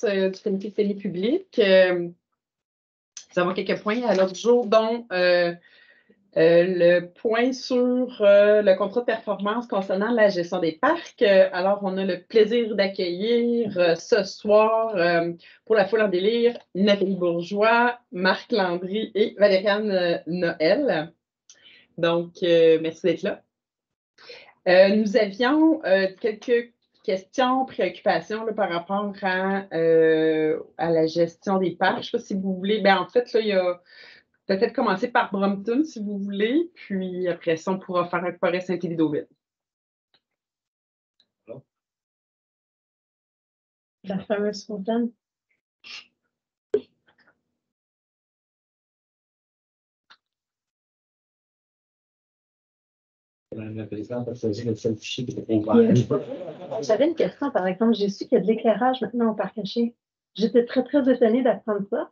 du comité semi-public. Nous avons quelques points à l'ordre du jour, dont le point sur le contrat de performance concernant la gestion des parcs. Alors, on a le plaisir d'accueillir ce soir, pour la foule en délire, Nathalie Bourgeois, Marc Landry et Valériane Noël. Donc, merci d'être là. Nous avions quelques questions, préoccupations là, par rapport à la gestion des parcs. Je ne sais pas si vous voulez. Ben, en fait, là, il y a peut-être commencer par Brompton, si vous voulez, puis après ça, on pourra faire un forêt Saint-Évidoville. La fameuse fontaine. J'avais une question, par exemple. J'ai su qu'il y a de l'éclairage maintenant au parc caché. J'étais très, très étonnée d'apprendre ça.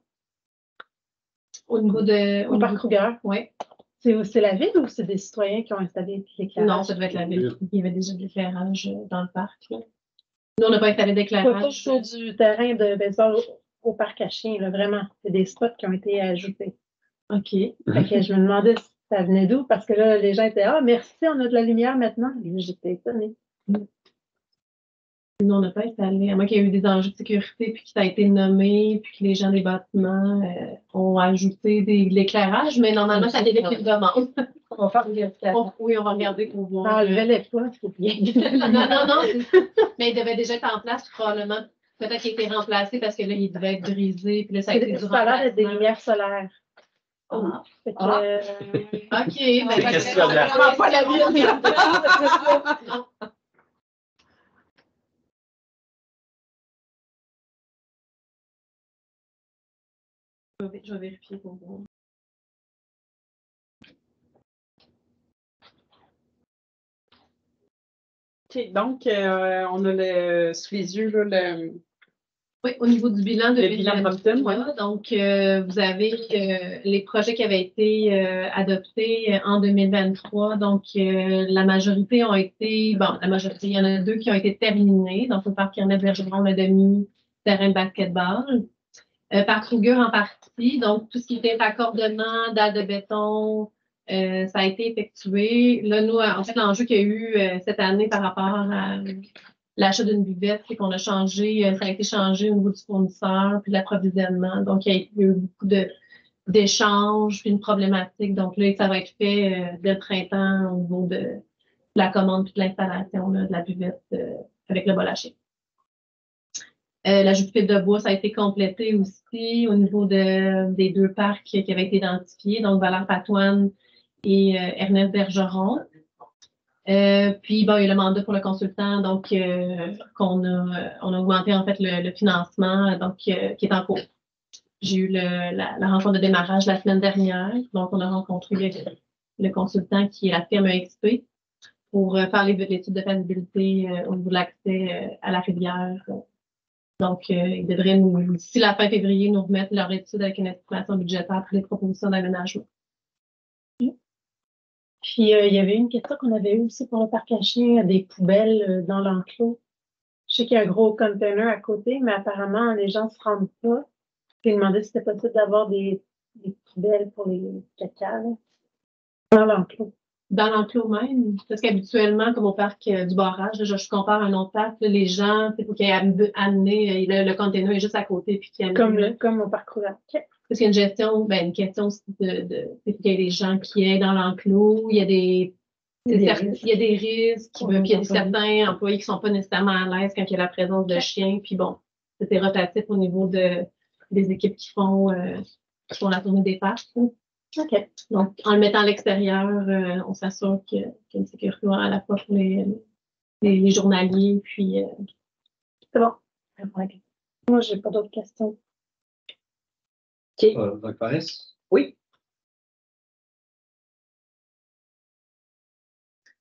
Au parc Kruger, oui. C'est la ville ou c'est des citoyens qui ont installé de l'éclairage? Non, ça devait être la ville. Il y avait déjà de l'éclairage dans le parc. Là. Nous, on n'a pas installé d'éclairage. Pas sur du terrain de baseball au parc caché, là, vraiment. C'est des spots qui ont été ajoutés. OK. Fait que je me demandais si ça venait d'où, parce que là, les gens étaient « Ah, merci, on a de la lumière maintenant. » J'étais étonnée. Nous, on n'a pas installé, à moins qu'il y ait eu des enjeux de sécurité, puis que ça a été nommé, puis que les gens des bâtiments ont ajouté de l'éclairage, mais normalement, ça dépend une demande. On va faire une vérification. Oui, on va regarder pour voir. Enlevez-les pas, c'est bien. Non, mais il devait déjà être en place, probablement. Peut-être qu'il a été remplacé parce que là, il devait être brisé, puis là, ça a été du remplacement. Ça a l'air d'être des lumières solaires. Ah. OK. OK. C'est questionnaire. Pas la vie. Je vais vérifier pour voir. OK, donc, on a sous les yeux là, Oui, au niveau du bilan de Brompton, ouais. Donc, vous avez les projets qui avaient été adoptés en 2023. Donc, la majorité ont été, la majorité, il y en a 2 qui ont été terminés. Donc, au parc Ernest-Bergeron, le demi-terrain de basketball. Par Kruger en partie. Donc, tout ce qui était raccordement, dalles de béton, ça a été effectué. Là, nous, en fait, l'enjeu qu'il y a eu cette année par rapport à l'achat d'une buvette, c'est qu'on a changé, ça a été changé au niveau du fournisseur puis de l'approvisionnement. Donc, il y a eu beaucoup d'échanges puis une problématique. Donc, là, ça va être fait dès le printemps au niveau de la commande puis de l'installation de la buvette avec le bol haché. La jupille de bois, ça a été complété aussi au niveau des 2 parcs qui avaient été identifiés, donc Valère-Patoine et Ernest Bergeron. Puis, il y a le mandat pour le consultant, donc on a augmenté en fait le financement, donc qui est en cours. J'ai eu la rencontre de démarrage la semaine dernière, donc on a rencontré le consultant qui est la firme EXP pour parler de l'étude de faisabilité au niveau de l'accès à la rivière. Donc, ils devraient, d'ici la fin février, nous remettre leur étude avec une estimation budgétaire pour les propositions d'aménagement. Puis, il y avait une question qu'on avait eue aussi pour le parc caché, des poubelles dans l'enclos. Je sais qu'il y a un gros container à côté, mais apparemment, les gens ne se rendent pas. Puis, ils demandaient si c'était possible d'avoir des poubelles pour les caca dans l'enclos. Dans l'enclos même, parce qu'habituellement, comme au parc du barrage, là, je compare un autre parc, là, les gens, c'est pour qu'ils aient amené, le container est juste à côté. Puis comme au parc Kruger. Okay. Parce qu'il y a une question aussi c'est qu'il y a des gens qui est dans l'enclos, il y a des risques, puis il y a certains employés qui ne sont pas nécessairement à l'aise quand il y a la présence de chiens. Puis bon, c'est rotatif au niveau des équipes qui font la tournée des parcs. OK. Donc, en le mettant à l'extérieur, on s'assure qu'il y a une sécurité à la fois pour les journaliers. Puis, c'est bon. Moi, je n'ai pas d'autres questions. OK. Donc, Paris? Oui.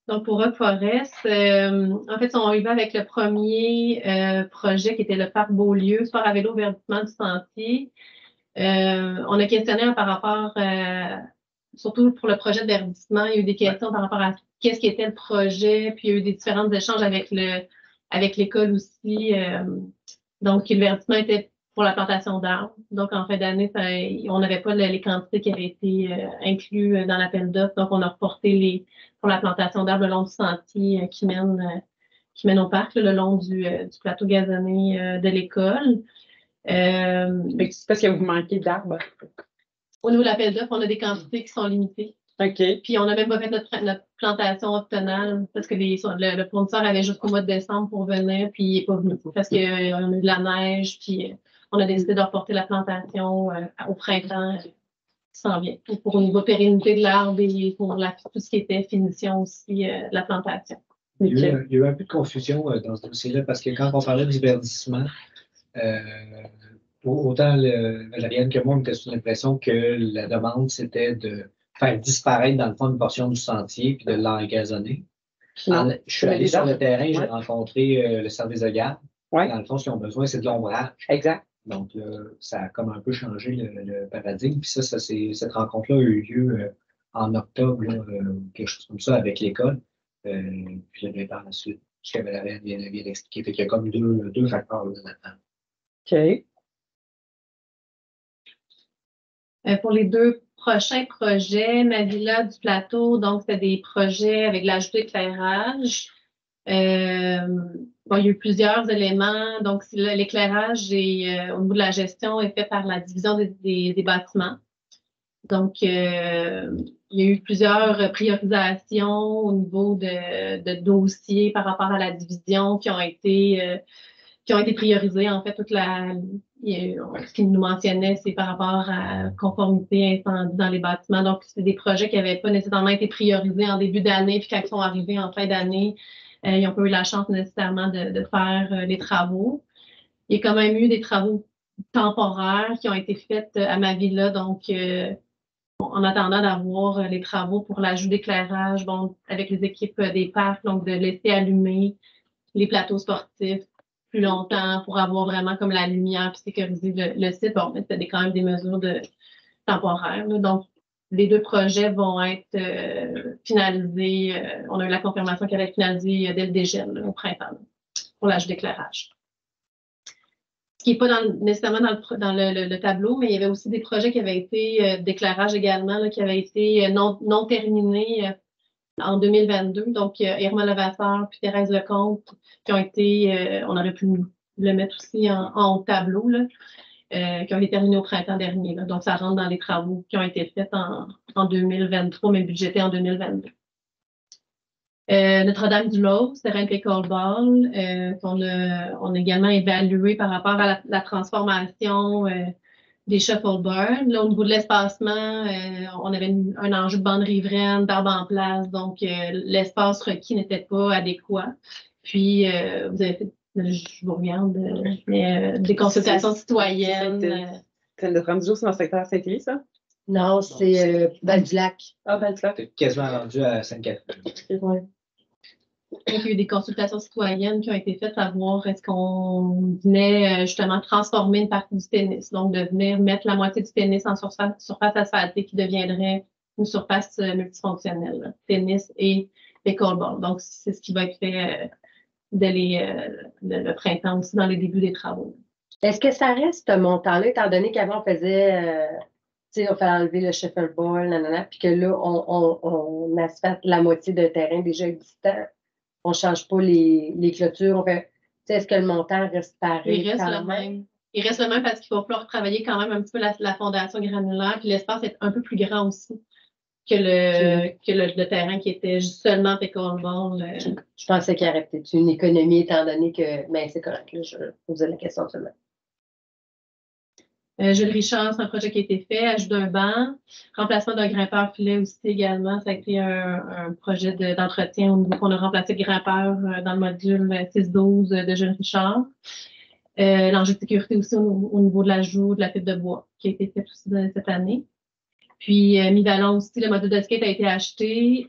Donc, pour Rock Forest, en fait, on y va avec le premier projet qui était le parc Beaulieu, sport à vélo, verdissement du sentier. On a questionné par rapport, surtout pour le projet de verdissement, il y a eu des questions par rapport à qu'est-ce qui était le projet, puis il y a eu des différents échanges avec l'école aussi Donc, le verdissement était pour la plantation d'arbres. Donc, en fin d'année, on n'avait pas les quantités qui avaient été incluses dans l'appel d'offres. Donc, on a reporté pour la plantation d'arbres le long du sentier qui mène au parc, là, le long du plateau gazonné de l'école. C'est parce que vous manquez d'arbres. Au niveau de l'appel d'offres, on a des quantités qui sont limitées. OK. Puis, on n'a même pas fait notre plantation optionale parce que le fournisseur avait jusqu'au mois de décembre pour venir, puis il n'est pas venu parce qu'on a eu de la neige, puis on a décidé de reporter la plantation au printemps qui s'en vient. Pour au niveau pérennité de l'arbre et pour tout ce qui était finition aussi de la plantation. Il y a eu un peu de confusion dans ce dossier-là parce que quand on parlait du verdissement, autant Valériane que moi, on était sous l'impression que la demande, c'était de faire disparaître dans le fond une portion du sentier puis de l'engazonner. Je suis allé sur le terrain, j'ai rencontré le service de garde. Ouais. Dans le fond, ce qu'ils ont besoin, c'est de l'ombrage. Exact. Donc, ça a comme un peu changé le paradigme. Puis cette rencontre-là a eu lieu en octobre, là, quelque chose comme ça, avec l'école. Puis par la suite, ce que Valériane vient d'expliquer. Fait qu'il y a comme deux accords là-dedans. OK. Pour les 2 prochains projets, ma villa du plateau, donc c'est des projets avec l'ajout d'éclairage. Il y a eu plusieurs éléments. Donc, l'éclairage au niveau de la gestion est fait par la division des bâtiments. Donc, il y a eu plusieurs priorisations au niveau de dossiers par rapport à la division qui ont été priorisés. En fait, ce qu'ils nous mentionnaient, c'est par rapport à conformité incendie dans les bâtiments. Donc, c'est des projets qui n'avaient pas nécessairement été priorisés en début d'année, puis quand ils sont arrivés en fin d'année, ils n'ont pas eu la chance nécessairement de faire les travaux. Il y a quand même eu des travaux temporaires qui ont été faits à ma villa, donc en attendant d'avoir les travaux pour l'ajout d'éclairage, avec les équipes des parcs, donc de laisser allumer les plateaux sportifs plus longtemps pour avoir vraiment comme la lumière puis sécuriser le site. Bon, mais c'était quand même des mesures temporaires. Là. Donc, les 2 projets vont être finalisés. On a eu la confirmation qu'elle allait être finalisée dès le dégel au printemps pour l'ajout d'éclairage. Ce qui n'est pas nécessairement dans le tableau, mais il y avait aussi des projets qui avaient été d'éclairage également, là, qui avaient été non terminés en 2022. Donc, Irma Levasseur puis Thérèse Lecomte qui ont été, on aurait pu le mettre aussi en haut de tableau, là, qui ont été terminés au printemps dernier. Là. Donc, ça rentre dans les travaux qui ont été faits en 2023, mais budgétés en 2022. Notre-Dame-du-Lot, terrain pickleball, qu'on a également évalué par rapport à la transformation des shuffleboards. Là, au niveau de l'espacement, on avait un enjeu de bande riveraine, d'arbres en place, donc l'espace requis n'était pas adéquat. Puis, vous avez fait, je vous regarde, des consultations citoyennes. C'est le 30 jours, c'est dans le secteur Saint-Élie, ça? Non, c'est Val-du-Lac. Ah, ben, ça. C'est quasiment rendu à Sainte-Catherine. Ouais. Donc, il y a eu des consultations citoyennes qui ont été faites à voir est-ce qu'on venait justement transformer une partie du tennis. Donc, de venir mettre la moitié du tennis en surface asphaltée qui deviendrait une surface multifonctionnelle, là, tennis et pickleball. Donc, c'est ce qui va être fait dès le printemps aussi dans les débuts des travaux. Est-ce que ça reste ce montant-là, étant donné qu'avant on faisait, tu sais, on fallait enlever le shuffleboard, nanana, puis que là, on asphalte la moitié d'un terrain déjà existant, on ne change pas les clôtures, on fait, tu sais, est-ce que le montant reste pareil? Il reste le même. Il reste le même parce qu'il va falloir travailler quand même un petit peu la fondation granulaire, puis l'espace est un peu plus grand aussi que le terrain qui était seulement pickleball. Je pensais qu'il y aurait peut-être une économie, étant donné que, mais c'est correct, là, je posais la question seulement. Jules Richard, c'est un projet qui a été fait, ajout d'un banc, remplacement d'un grimpeur filet aussi également. Ça a été un projet d'entretien au niveau qu'on a remplacé le grimpeur dans le module 6-12 de Jules Richard. L'enjeu de sécurité aussi au niveau de l'ajout de la fibre de bois qui a été fait aussi cette année. Puis, Mi-Ballon aussi, le module de skate a été acheté,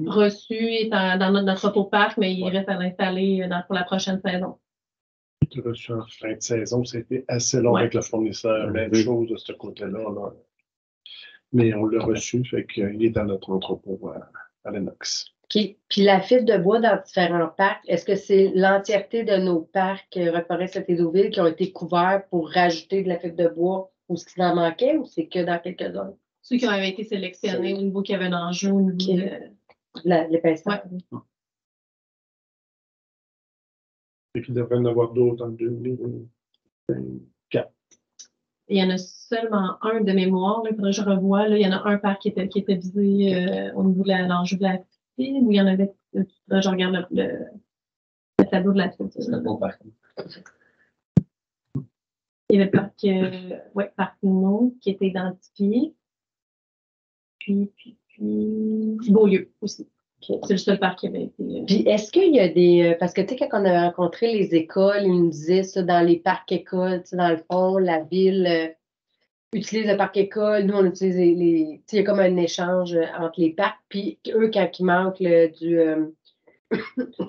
reçu, est dans notre parc, mais il reste à l'installer pour la prochaine saison. Reçu en fin de saison, c'était assez long avec le fournisseur. Même chose de ce côté-là. Là. Mais on l'a reçu, fait qu'il est dans notre entrepôt à Lennox. OK. Puis la fibre de bois dans différents parcs, est-ce que c'est l'entièreté de nos parcs Reforest-Saint-Édouville qui ont été couverts pour rajouter de la fibre de bois ou ce qui en manquait ou c'est que dans quelques-uns? Ceux qui avaient été sélectionnés au niveau qu'il y avait un enjeu, au niveau L'épaisseur. Ouais. Et qu'il devrait y en avoir d'autres en 2024. Il y en a seulement un de mémoire, là, il faudrait que je revoie. Là, il y en a un parc qui était visé au niveau de l'enjeu de la fibre, ou il y en avait. Là, je regarde le tableau de la fibre. C'est un bon parc. Il y avait le parc Pinot qui était identifié. Puis Beaulieu aussi. C'est le seul parc qui avait été. Puis est-ce qu'il y a des. Parce que tu sais, quand on a rencontré les écoles, ils nous disaient ça dans les parcs écoles, tu sais, dans le fond, la ville utilise le parc école, nous on utilise les. Tu sais, il y a comme un échange entre les parcs. Puis eux, quand il manque de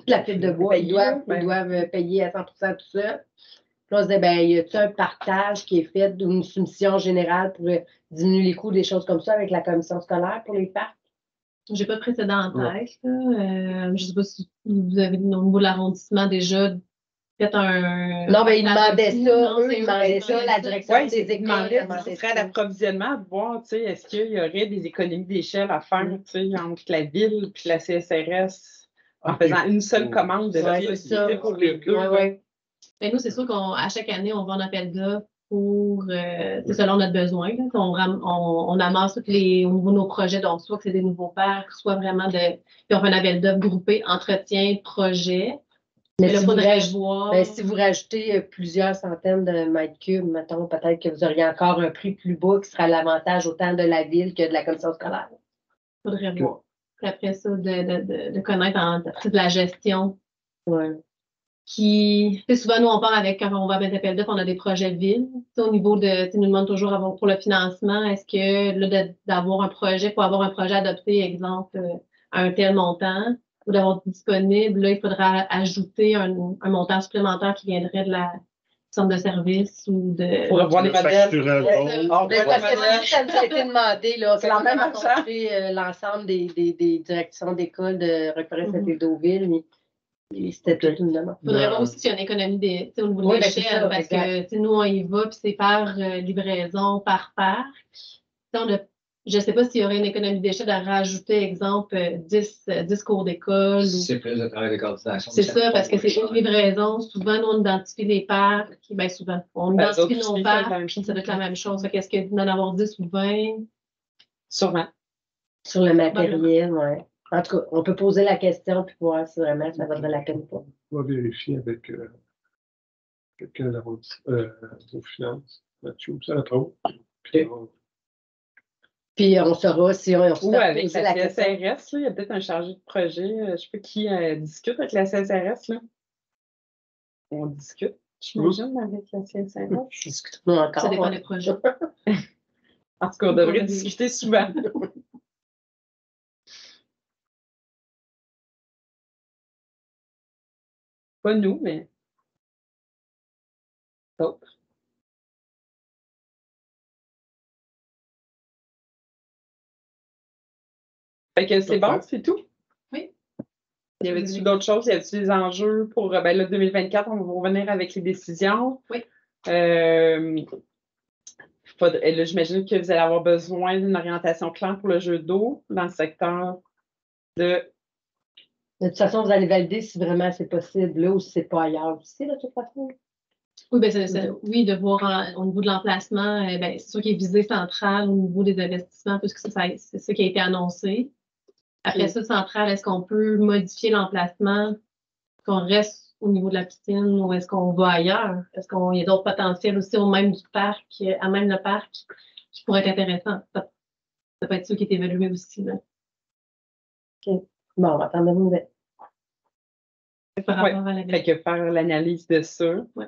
la fibre de bois, ils doivent payer à 100% tout ça. Puis on se disait, ben, y a-t-il un partage qui est fait d'une soumission générale pour diminuer les coûts, des choses comme ça avec la commission scolaire pour les parcs? J'ai pas de précédent en tête. Je sais pas si vous avez au niveau de l'arrondissement déjà fait un. Non, mais ils demandaient ça. Non, Eux, ils demandaient ça, la direction Oui, des écoles. ce serait l'approvisionnement, de voir, tu sais, est-ce qu'il y aurait des économies d'échelle à faire, tu sais, entre la ville et la CSRS en faisant une seule commande de Ouais, c'est ça. pour les deux. Ouais. Ben, nous, c'est sûr qu'à chaque année, on va en appel d'offres pour, c'est selon notre besoin. Là. On amasse au niveau de nos projets, donc soit que c'est des nouveaux parcs, soit vraiment puis on fait un appel d'offres groupé, entretien, projet. Mais là, si, faudrait voir. si vous rajoutez plusieurs centaines de mètres cubes, mettons, peut-être que vous auriez encore un prix plus bas qui sera à l'avantage autant de la ville que de la commission scolaire. Faudrait voir. Puis après ça, de connaître de la gestion. Ouais. Souvent, nous, on part avec, quand on va mettre appel d'offres, on a des projets villes. Au niveau de, nous demande toujours pour le financement, est-ce que là, d'avoir un projet, pour avoir un projet adopté, exemple, à un tel montant, ou d'avoir disponible, là, il faudra ajouter un montant supplémentaire qui viendrait de la centre de service ou de. Pour avoir les modèles. Parce que ça nous a été demandé, là, C'est la même rencontré l'ensemble des directions d'école de Reforest-Saint-Édouville. C'était toute une demande. Il faudrait voir aussi s'il y a une économie au niveau de l'échelle, parce que nous, on y va, puis c'est par livraison, par parc. Je ne sais pas s'il y aurait une économie d'échelle à rajouter, exemple, 10 cours d'école. C'est plus de travail de coordination. C'est ça, parce que c'est une livraison. Souvent, nous, on identifie les parcs. Bien souvent, on identifie nos parcs. Ça doit être la même chose. Est-ce qu'il d'en avoir 10 ou 20? Sûrement. Sur le matériel, oui. En tout cas, on peut poser la question puis voir si vraiment ça vaudrait la peine ou pas. On va vérifier avec quelqu'un aux finances, Mathieu, ça la trouve. Puis on saura si on Ou avec la CSRS, il y a peut-être un chargé de projet. Je ne sais pas qui discute avec la CSRS. Là. On discute, j'imagine, avec la CSRS. Discutons encore. Ça dépend des projets. En tout cas, on devrait discuter souvent. Pas nous, mais d'autres. Fait que c'est bon, c'est tout? Oui. Y avait-tu d'autres choses? Y avait-tu des enjeux pour là, 2024? On va revenir avec les décisions. Oui. Là, j'imagine que vous allez avoir besoin d'une orientation claire pour le jeu d'eau dans le secteur de. De toute façon, vous allez valider si vraiment c'est possible là ou si c'est pas ailleurs aussi, de toute façon. Oui, oui, de voir au niveau de l'emplacement, c'est sûr qu'il est visé central au niveau des investissements, puisque c'est ça qui a été annoncé. Après ça, central, est-ce qu'on peut modifier l'emplacement, qu'on reste au niveau de la piscine ou est-ce qu'on va ailleurs? Est-ce qu'il y a d'autres potentiels aussi au même du parc, à même le parc, qui pourraient être intéressants? Ça peut être ça qui est évalué aussi. Là. OK. Bon, on va attendre de vous. Par rapport à la fait que faire l'analyse de ça. Ouais.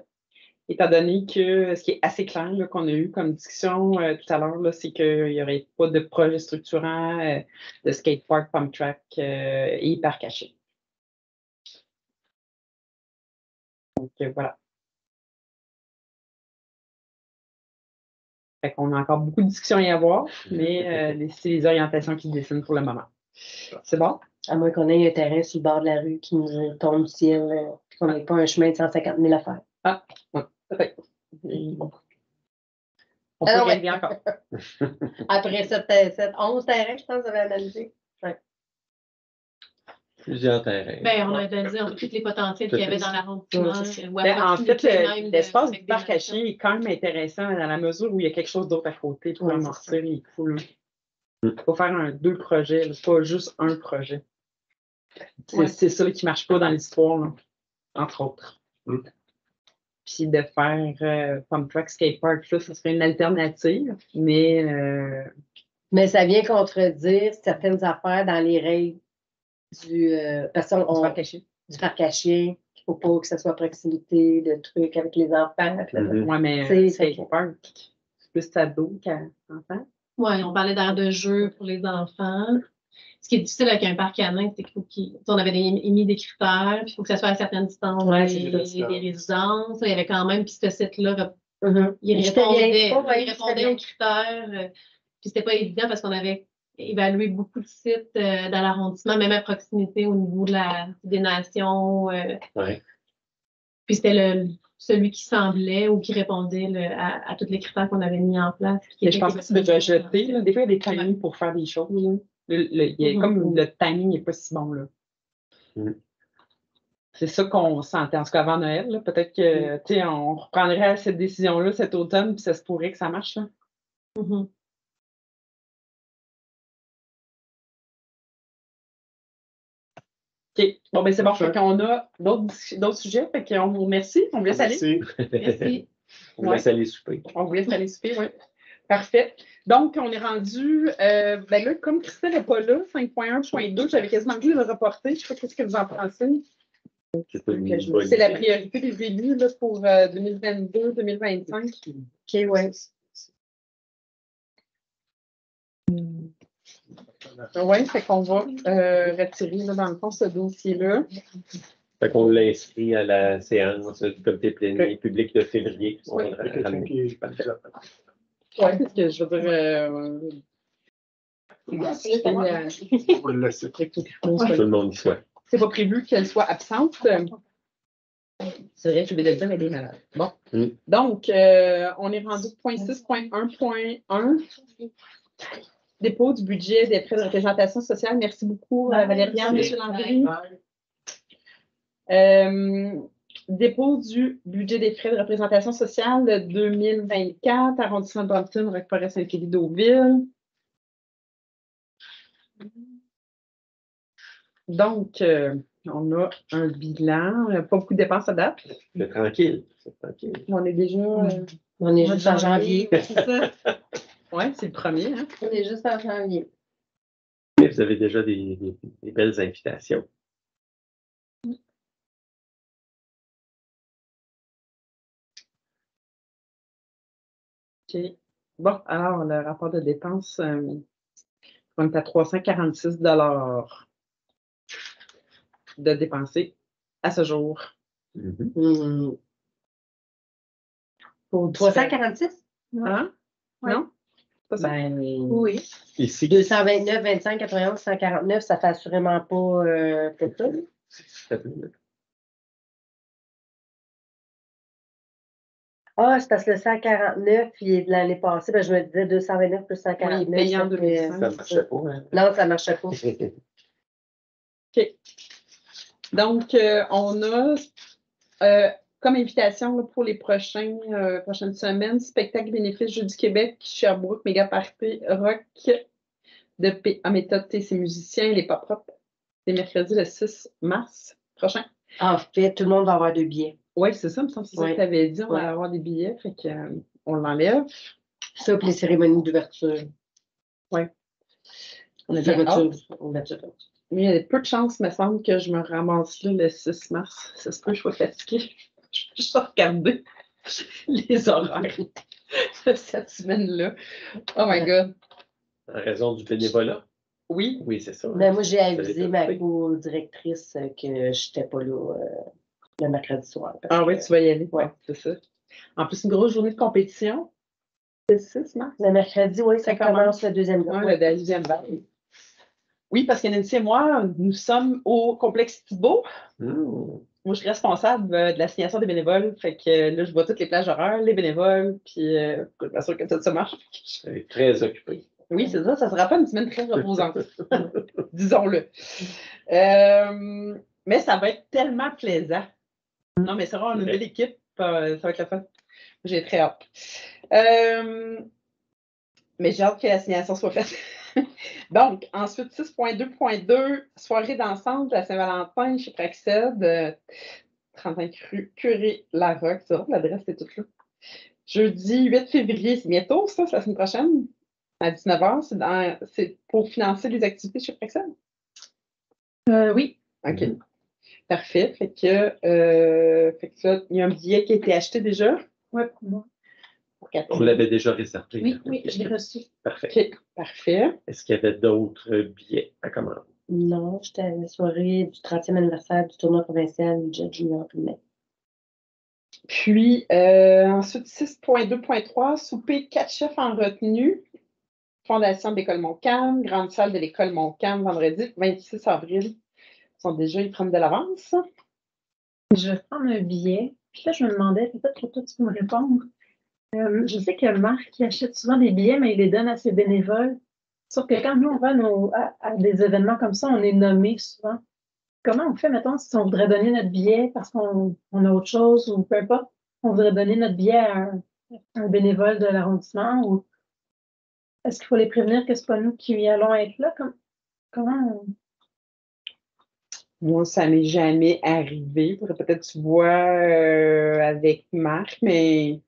Étant donné que ce qui est assez clair là, qu'on a eu comme discussion tout à l'heure, c'est qu'il n'y aurait pas de projet structurant de skatepark, pump track et parc caché. Donc voilà. Fait qu'on a encore beaucoup de discussions à y avoir, mais c'est les orientations qui se dessinent pour le moment. C'est bon? À moins qu'on ait un terrain sur le bord de la rue qui nous tombe du ciel, qu'on n'ait pas un chemin de 150 000 à faire. Ah, ouais, peut-être. On peut Alors, régler encore. Après 11 terrains, je pense que vous avez analysé. Plusieurs terrains. Ben, on a analysé tous les potentiels qu'il y avait dans l'arrondissement. ou à Ben, en fait, proximité même l'espace avec du des parc à chiens est quand même intéressant dans la mesure où il y a quelque chose d'autre à côté pour Oui, amortir les coûts. Il faut faire deux projets, là, pas juste un projet. C'est ça là, qui ne marche pas dans l'histoire, là, entre autres. Puis de faire Pump Track Skate Park, là, ça serait une alternative, mais Mais ça vient contredire certaines affaires dans les règles parce on qu'on- se faire cacher. du parc à chiens. Il ne faut pas que ça soit à proximité de trucs avec les enfants. Ouais, mais C'est- Skate Park, c'est plus ado qu'enfant. Oui, on parlait d'aires de jeu pour les enfants. Ce qui est difficile avec un parc canin, c'est qu'il faut on avait émis des critères, puis il faut que ça soit à certaines distances Ouais, des c'est ça. résidences. Il y avait quand même, puis ce site-là, Mhm. il J'étais bien. répondait, Oh, ouais, il répondait aux critères. Puis c'était pas évident parce qu'on avait évalué beaucoup de sites dans l'arrondissement, même à proximité au niveau des nations. Ouais. Puis c'était celui qui semblait ou qui répondait à tous les critères qu'on avait mis en place. Mais je pense que tu peux déjà jeter. Là. Des fois, il y a des timings pour faire des choses. Là. Comme le timing n'est pas si bon. Là. Mm. C'est ça qu'on sentait. En tout cas, avant Noël, là, peut-être que on reprendrait cette décision-là cet automne, puis ça se pourrait que ça marche. Là. Mhm. OK. Bon, ben c'est bon. Fait qu'on a d'autres sujets. Fait qu'on vous remercie. On vous laisse aller. Merci. Merci. On laisse aller souper. On vous laisse aller souper, oui. Parfait. Donc, on est rendu, ben là, comme Christelle n'est pas là, 5.1.2, j'avais quasiment voulu le reporter. Je ne sais pas ce que vous en pensez. C'est pas une bonne C'est la idée. priorité des élus là, pour 2022-2025. OK, ouais. Oui, fait qu'on va retirer, là, dans le fond, ce dossier-là. Fait qu'on l'inscrit à la séance du comité plénier public de février. On Oui. va Il y a quelqu'un ramener. qui Parfait. Oui, parce que je veux dire, pour le laisser. Tout le monde y soit. c'est pas prévu qu'elle soit absente. C'est vrai, je vais le dire, mais elle est malade. Bon. Mm. Donc, on est rendu au 0.6.1.1. Dépôt du budget des frais de représentation sociale. Merci beaucoup, Valériane, M. Landry. Dépôt du budget des frais de représentation sociale 2024, arrondissement de Brompton, Roqueforest-Saint-Élie-Deauville. Donc, on a un bilan, pas beaucoup de dépenses à date. C'est tranquille. C'est tranquille. On est déjà. On est juste en janvier. C'est ça. Oui, c'est le premier. Hein? On est juste en janvier. Mais vous avez déjà des belles invitations. OK. Bon, alors, le rapport de dépenses, on est à 346 $ de dépensés à ce jour. Mhm. Pour 346? Hein? Ouais. Non? Pas ça. Ben, Oui. Ici, 229, 25, 91, 149, ça fait assurément pas peut-être ça. Ah, c'est parce que le 149, il est de l'année passée. Ben, je me disais 229 plus 149. Oui, payé en ça fait, 2005. ça ne marchait pas. Hein? Non, ça ne marchait pas. OK. Donc, on a comme invitation là, pour les prochaines semaines, spectacle bénéfice Jeux du Québec, Sherbrooke, Méga Party, Rock de PA Méthode TC Musiciens, les Pop Pop. C'est mercredi le 6 mars prochain. En fait, tout le monde va avoir 2 billets. Oui, c'est ça, me semble que c'est ça Oui. que tu avais dit. On Oui. va avoir des billets, fait que, on l'enlève. Ça, puis les cérémonies d'ouverture. Oui. On a Bien bien hâte. ouverture. Mais il y a peu de chances, me semble, que je me ramasse là le 6 mars. Ça se peut que je sois fatiguée. Je vais juste regarder les horaires de cette semaine-là. Oh my God. En raison du bénévolat? Oui. Oui, c'est ça. Mais moi, j'ai Ça avisé l'est ma fait. co-directrice que je n'étais pas là le mercredi soir. parce Ah oui, que tu vas y aller. Ouais. C'est ça. En plus, une grosse journée de compétition. Le 6 mars. Le mercredi, oui, ça Ça commence. commence le deuxième jour. Ouais, le deuxième vague. Oui, parce que Nancy et moi, nous sommes au complexe Thibault. Hmm. Moi, je suis responsable de l'assignation des bénévoles. Fait que là, je vois toutes les plages horaires, les bénévoles, puis je suis pas sûre que tout ça marche. Elle est très occupée. Oui, c'est ça. Ça ne sera pas une semaine très reposante. Disons-le. Mais ça va être tellement plaisant. Non, mais c'est vrai, on a une belle équipe. Ça va être le fun. J'ai très hâte. Mais j'ai hâte que l'assignation soit faite. Donc, ensuite, 6.2.2, soirée d'ensemble à Saint-Valentin chez Praxed, 35 rue Curé-Larocque. C'est vrai, l'adresse est toute là. Jeudi 8 février, c'est bientôt, ça, c'est la semaine prochaine, à 19h. C'est pour financer les activités chez Praxed? Oui. OK. Parfait. Fait que là, il y a un billet qui a été acheté déjà. Oui, pour moi. On l'avait déjà réservé. Oui, oui, je l'ai reçu. Parfait. OK. Parfait. Est-ce qu'il y avait d'autres billets à commander? Non, j'étais à la soirée du 30e anniversaire du tournoi provincial du Jet Junior Primaire. Puis, ensuite, 6.2.3, souper 4 chefs en retenue. Fondation de l'École Montcalm, grande salle de l'École Montcalm, vendredi 26 avril. Ils sont déjà, ils prennent de l'avance. Je vais prendre un billet. Puis là, je me demandais, peut-être que toi, tu peux me répondre. Je sais que Marc, il achète souvent des billets, mais il les donne à ses bénévoles. Sauf que quand nous, on va à des événements comme ça, on est nommé souvent. Comment on fait, mettons, si on voudrait donner notre billet parce qu'on a autre chose ou peu importe, on voudrait donner notre billet à un bénévole de l'arrondissement ou est-ce qu'il faut les prévenir que c'est pas nous qui allons être là? Comment Moi, ça m'est jamais arrivé. Peut-être tu vois avec Marc, mais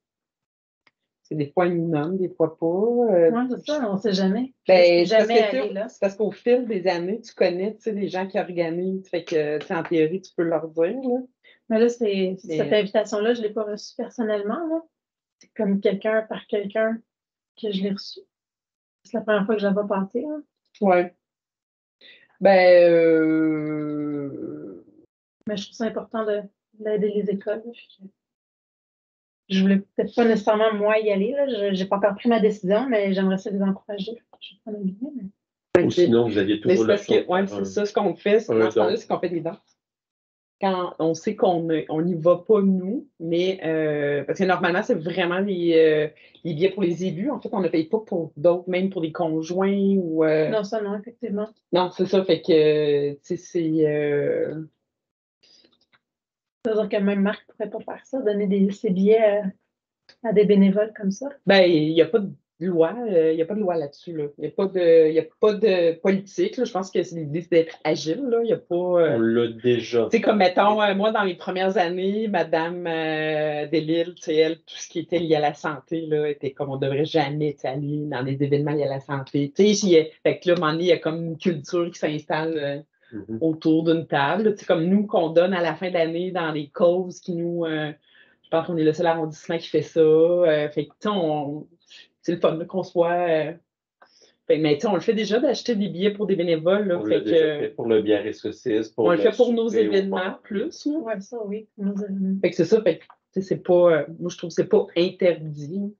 c'est des fois une nomme, des fois pas. Ouais, c'est ça, on sait jamais. Ben, Je suis jamais c'est parce que, allée là. c'est parce qu'au fil des années, tu connais, tu sais, les gens qui organisent. Fait que, tu sais, en théorie, tu peux leur dire, là. Mais là, Mais- cette invitation-là, je ne l'ai pas reçue personnellement, là. C'est comme quelqu'un par quelqu'un que je l'ai reçue. C'est la première fois que je la vois passer, là. Ouais. Ben, Mais je trouve ça important d'aider les écoles, là. Je voulais peut-être pas nécessairement moi y aller, là. Je n'ai pas encore pris ma décision, mais j'aimerais ça les encourager. Je vais prendre un billet, mais... Ou sinon, vous aviez mais toujours c'est le parce choix. que, ouais, c'est ça, ce qu'on fait, un dans ce temps-là, don. c'est qu'on fait des dons. Quand on sait qu'on n'y va pas, nous, mais parce que normalement, c'est vraiment les billets pour les élus. En fait, on ne paye pas pour d'autres, même pour des conjoints ou. Non, ça, non, effectivement. Non, c'est ça. Fait que, tu sais, c'est. C'est-à-dire que même Marc ne pourrait pas faire ça, donner ses billets à des bénévoles comme ça. Ben, il n'y a pas de loi, il y a pas de loi là-dessus, là. Il n'y a pas de politique, là. Je pense que l'idée, c'est d'être agile, là. Il n'y a pas. On l'a déjà. Tu sais, comme mettons, moi, dans les premières années, Madame Delisle, tu sais, elle, tout ce qui était lié à la santé, là, était comme on ne devrait jamais aller dans des événements liés à la santé. Tu sais, fait que là, à un moment donné, il y a comme une culture qui s'installe autour d'une table. Tu sais, comme nous, qu'on donne à la fin d'année dans les causes qui nous. Je pense qu'on est le seul arrondissement qui fait ça. Fait que, tu sais, c'est le fun là, qu'on soit. Mais tu sais, on le fait déjà d'acheter des billets pour des bénévoles. Là, On fait l'a déjà fait pour le Biarritz saucisse. on le fait pour nos souper au événements bar. plus. Là. Ouais, ça, oui. Nos événements. Fait que c'est ça. Fait que, tu sais, c'est pas. Moi, je trouve que c'est pas interdit.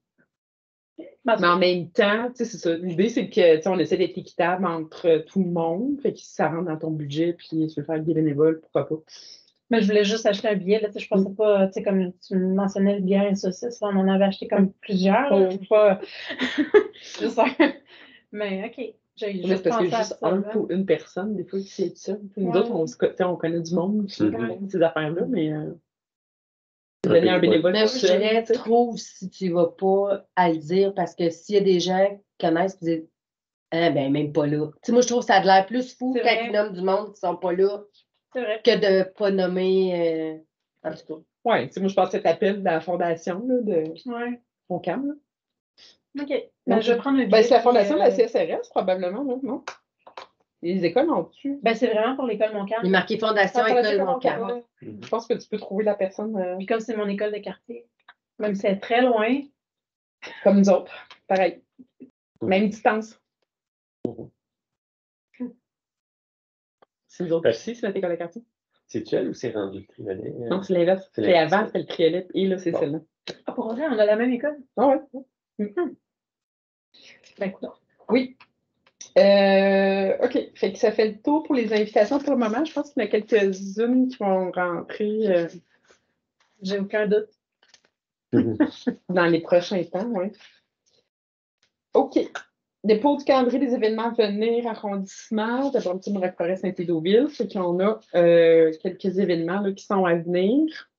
Mais en même temps, tu sais, c'est ça. L'idée, c'est que, tu sais, on essaie d'être équitable entre tout le monde. Fait que si ça rentre dans ton budget, puis tu veux faire des bénévoles, pourquoi pas. Mais je voulais juste acheter un billet. Là, je pensais pas, tu sais, comme tu mentionnais le bière et saucisse, là, on en avait acheté comme plusieurs. Là, pas juste un. Mais OK. J'ai Mais juste c'est parce que pensé à juste ça. un là. pour une personne, des fois, qui c'est ça. Nous Ouais. autres, on connaît du monde qui font ces affaires-là, mais donner un bénévole Mais moi, tout je seul, dirais tu sais. trop si tu ne vas pas à le dire parce que s'il y a des gens qui connaissent qui disent ah, ben même pas là. Tu sais, moi, je trouve que ça a de l'air plus fou C'est quand vrai. ils nomment du monde qui ne sont pas là C'est vrai. que de ne pas nommer. En tout cas. Ouais, tu sais, moi, je pense que cet appel de la fondation là, de Ouais. Foncam. Là. OK. Ben, je vais prendre un billet. Ben, c'est la puis, fondation de la CSRS, probablement, là, non? Les écoles ont dessus. Ben, c'est vraiment pour l'école Il est Montcalm. marqué Fondation École Montcalm. Je pense que tu peux trouver la personne Puis comme c'est mon école de quartier, même si c'est très loin, comme nous autres. Pareil. Même distance. C'est nous autres aussi, c'est notre école de quartier. C'est-tu elle ou c'est rendu le triolet? Non, c'est l'inverse. C'est C'est l'inverse. avant, c'était le triolet, et là, c'est Bon. celle-là. ah, pour vrai, on a la même école. Ah ouais. Ben, écoute. Oui. OK. Fait que ça fait le tour pour les invitations pour le moment. Je pense qu'il y en a quelques-unes qui vont rentrer J'ai aucun doute. dans les prochains temps, oui. OK. Dépôt du calendrier des événements à venir, arrondissement, de Brampton-Roqueforest, Saint-Édouville. Fait qu'on a quelques événements là, qui sont à venir.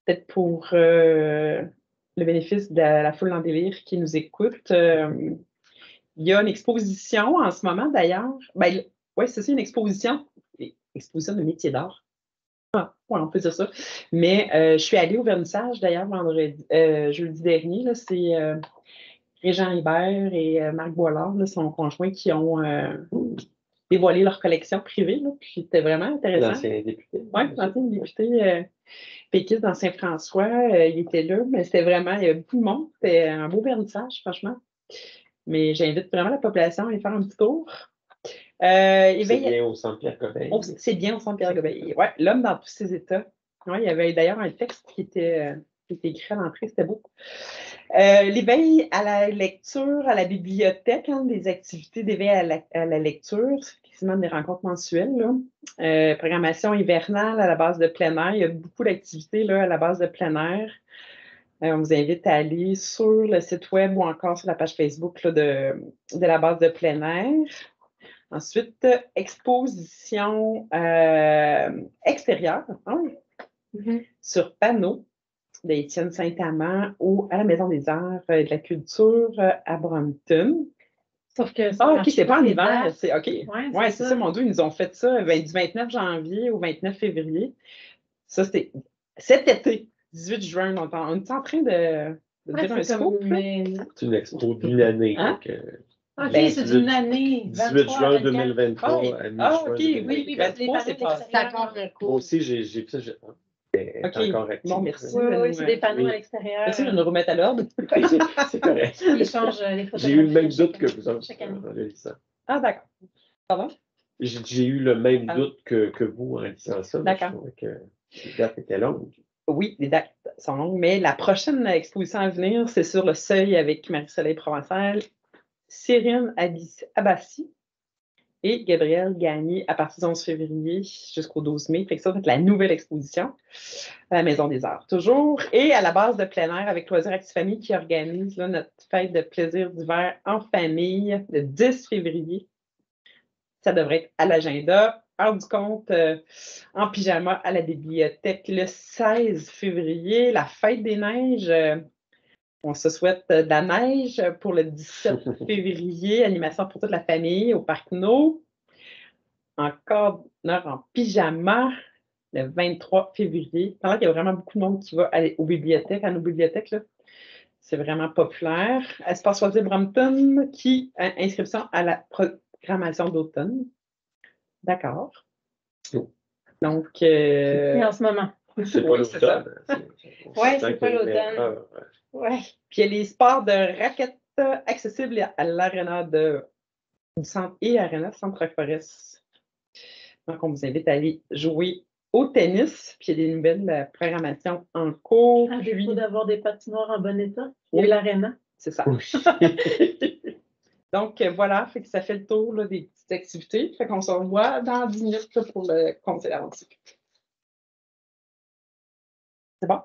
Peut-être pour le bénéfice de la foule en délire qui nous écoute. Il y a une exposition en ce moment, d'ailleurs. Ben, oui, c'est ça, une exposition de métiers d'art. Ah, ouais, on peut dire ça. Mais je suis allée au vernissage, d'ailleurs, jeudi dernier. Là, c'est Régent Hébert et Marc Boilard, là, son conjoint, qui ont dévoilé leur collection privée. Là, puis c'était vraiment intéressant. L'ancien député. Oui, l'ancien député péquiste dans Saint-François, il était là, mais c'était vraiment, il y avait beaucoup de monde. C'était un beau vernissage, franchement. Mais j'invite vraiment la population à aller faire un petit tour. C'est bien au centre Pierre-Gobeil. C'est bien au centre Pierre-Gobeil. Oui, l'homme dans tous ses états. Ouais, il y avait d'ailleurs un texte qui était écrit à l'entrée, c'était beau. L'éveil à la lecture, à la bibliothèque, des activités d'éveil à la lecture, c'est quasiment des rencontres mensuelles. Là. Programmation hivernale à la base de plein air. Il y a beaucoup d'activités là, à la base de plein air. On vous invite à aller sur le site web ou encore sur la page Facebook là, de la base de plein air. Ensuite, exposition extérieure sur panneau d'Étienne Saint-Amand à la Maison des Arts et de la Culture à Brampton. Sauf que OK, c'est pas en hiver. C'est OK. Ouais, c'est ça, mon Dieu, ils nous ont fait ça du 29 janvier au 29 février. Ça, c'était cet été, 18 juin. On est en train de dire un scoop. C'est une expo d'une année. Hein? OK, c'est d'une année. 18 juin 2023 à mi-juin. OK, oui, 23, c'est pas. C'est encore un coup. Moi aussi, j'ai fait ça. OK, encore actif. bon, merci. Oui, c'est des panneaux à l'extérieur. Merci de nous remettre à l'ordre. C'est correct. Ils changent les photographies. J'ai eu le même doute que vous autres. Chaque année. En lisant. Ah, d'accord. Pardon? J'ai eu le même doute que vous en lisant ça. D'accord. Je trouvais que les dates étaient longues. Oui, les dates sont longues, mais la prochaine exposition à venir, c'est sur le seuil avec Marie-Soleil Provençal, Cyrine Abassi et Gabrielle Gagné à partir du 11 février jusqu'au 12 mai. Fait que ça va être la nouvelle exposition à la Maison des Arts, toujours. Et à la base de plein air avec Loisirs Actifs Famille qui organise là, notre fête de plaisir d'hiver en famille le 10 février. Ça devrait être à l'agenda. Heure du compte en pyjama à la bibliothèque le 16 février. La fête des neiges. On se souhaite de la neige pour le 17 février. Animation pour toute la famille au Parc No. Encore une heure en pyjama le 23 févriie. Pendant qu'il y a vraiment beaucoup de monde qui va aller aux bibliothèques, à nos bibliothèques. Là. C'est vraiment populaire. Espace Loisirs Brampton qui a inscription à la programmation d'automne. D'accord. Donc. Et en ce moment. C'est pas l'automne. Oui, c'est pas l'automne. Ouais. Puis il y a les sports de raquettes accessibles à l'aréna du centre et aréna Centre-Forest. Donc, on vous invite à aller jouer au tennis. Puis il y a des nouvelles programmations en cours. À défaut d'avoir des patinoires en bon état. Oui. Et l'aréna. C'est ça. Donc, voilà, fait que ça fait le tour là, des petites activités. Fait qu'on se revoit dans 10 minutes là, pour le conseil d'avancée. C'est bon?